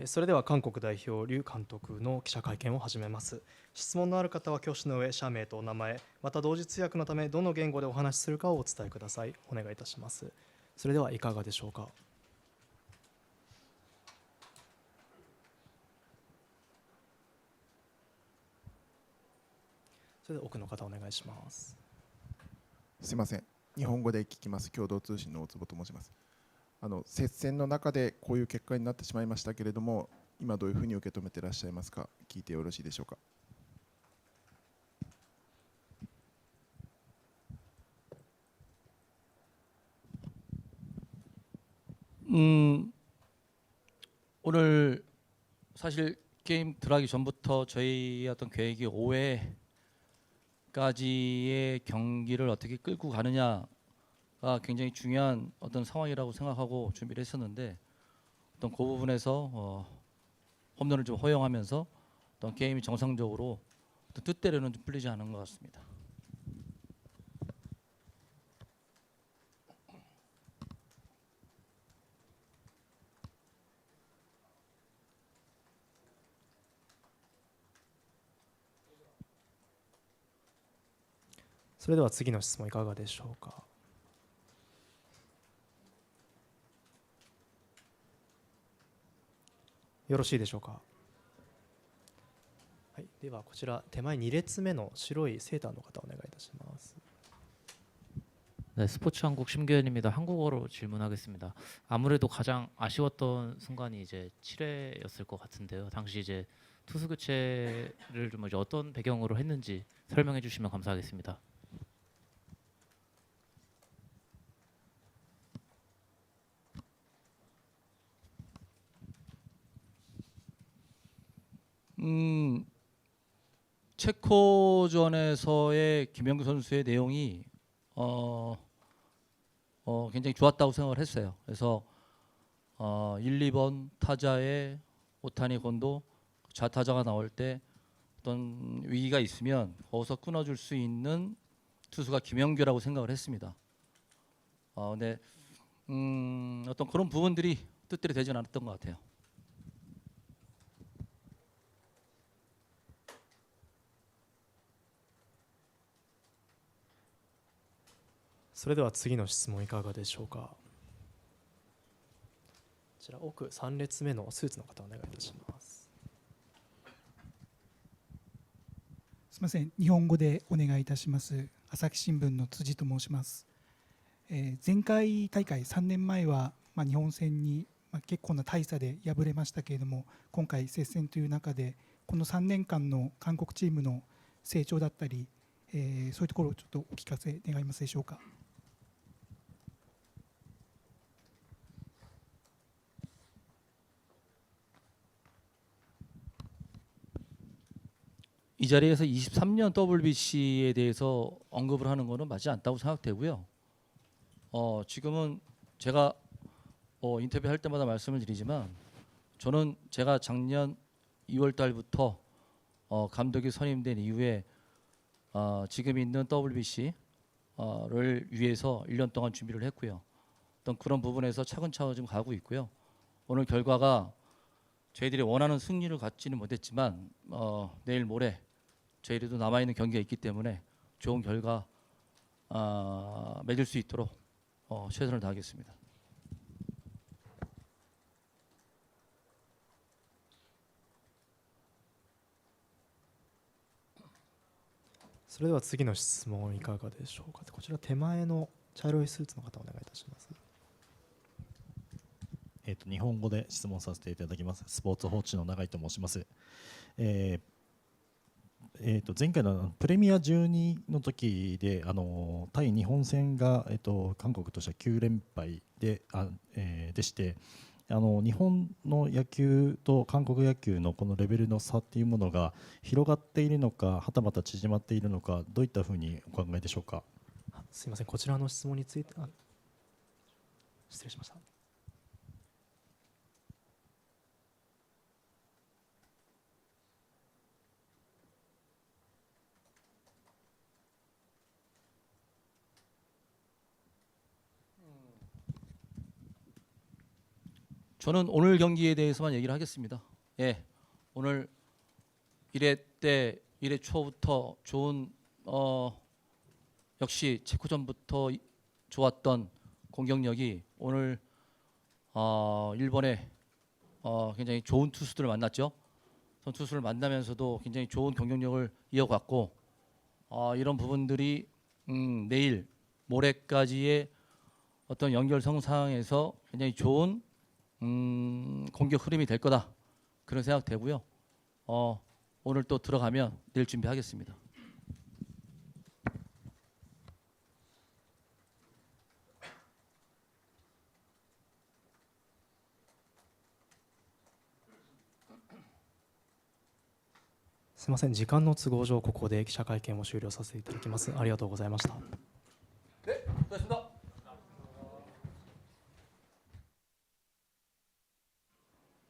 それでは韓国代表リュ監督の記者会見を始めます。質問のある方は挙手の上、社名とお名前、また同時通訳のためどの言語でお話しするかをお伝えください。お願いいたします。それではいかがでしょうか。それでは奥の方お願いします。すいません、日本語で聞きます。共同通信の大坪と申します。接戦の中でこういう結果になってしまいましたけれども、今どういうふうに受け止めていらっしゃいますか。聞いてよろしいでしょうか。오늘 사실 게임 들어가기 전부터 저희 어떤 계획이 5회까지의 경기를 어떻게 끌고 가느냐가 굉장히 중요한 어떤 상황이라고 생각하고 준비를 했었는데, 어떤 그 부분에서 홈런을 좀 허용하면서 어떤 게임이 정상적으로 어떤 뜻대로는 좀 풀리지 않은 것 같습니다. それでは次の質問いかがでしょうか。よろしいでしょうか。はい、ではこちら手前2列目の白いセーターの方お願いいたします。 네, 스포츠 한국 심규현입니다. 한국어로 질문하겠습니다. 아무래도 가장 아쉬웠던 순간이 이제 7회였을 것 같은데요. 당시 이제 투수 교체를 좀 이제 어떤 배경으로 했는지 설명해 주시면 감사하겠습니다. 체코전에서의 김영규 선수의 내용이 굉장히 좋았다고 생각을 했어요. 그래서 1, 2번 타자의 오타니 곤도 좌타자가 나올 때 어떤 위기가 있으면 거기서 끊어줄 수 있는 투수가 김영규라고 생각을 했습니다. 근데 어떤 그런 부분들이 뜻대로 되지는 않았던 것 같아요. それでは次の質問いかがでしょうか。こちら奥3列目のスーツの方お願いいたします。すみません、日本語でお願いいたします。朝日新聞の辻と申します。前回大会3年前は、日本戦に、結構な大差で敗れましたけれども、今回接戦という中でこの3年間の韓国チームの成長だったり、そういうところをちょっとお聞かせ願いますでしょうか。이 자리에서 23년 WBC에 대해서 언급을 하는 것은 맞지 않다고 생각되고요. 지금은 제가 인터뷰할 때마다 말씀을 드리지만, 저는 제가 작년 2월 달부터 감독이 선임된 이후에 지금 있는 WBC를 위해서 1년 동안 준비를 했고요. 어떤 그런 부분에서 차근차근 좀 가고 있고요. 오늘 결과가 저희들이 원하는 승리를 갖지는 못했지만 내일 모레 저희들도 남아있는 경기가 있기 때문에 좋은 결과 맺을 수 있도록 최선을 다하겠습니다. それでは次の質問いかがでしょうか。こちら手前の茶色いスーツの方お願いいたします。日本語で質問させていただきます。スポーツ報知の永井と申します。前回のプレミア12の時で対日本戦が、韓国としては9連敗でして、日本の野球と韓国野球のこのレベルの差っていうものが広がっているのか、はたまた縮まっているのか、どういったふうにお考えでしょうか。すいません、こちらの質問について失礼しました。 저는 오늘 경기에 대해서만 얘기를 하겠습니다. 예, 오늘 1회 때 1회 초부터 좋은 역시 체코전부터 좋았던 공격력이 오늘 일본의 굉장히 좋은 투수들을 만났죠. 선투수를 만나면서도 굉장히 좋은 경쟁력을 이어갔고 이런 부분들이 내일 모레까지의 어떤 연결 성상에서 굉장히 좋은 공격 흐름이 될 거다 그런 생각 되고요. 오늘 또 들어가면 내일 준비하겠습니다.すみません、時間の都合上ここで記者会見を終了させていただきます。ありがとうございました。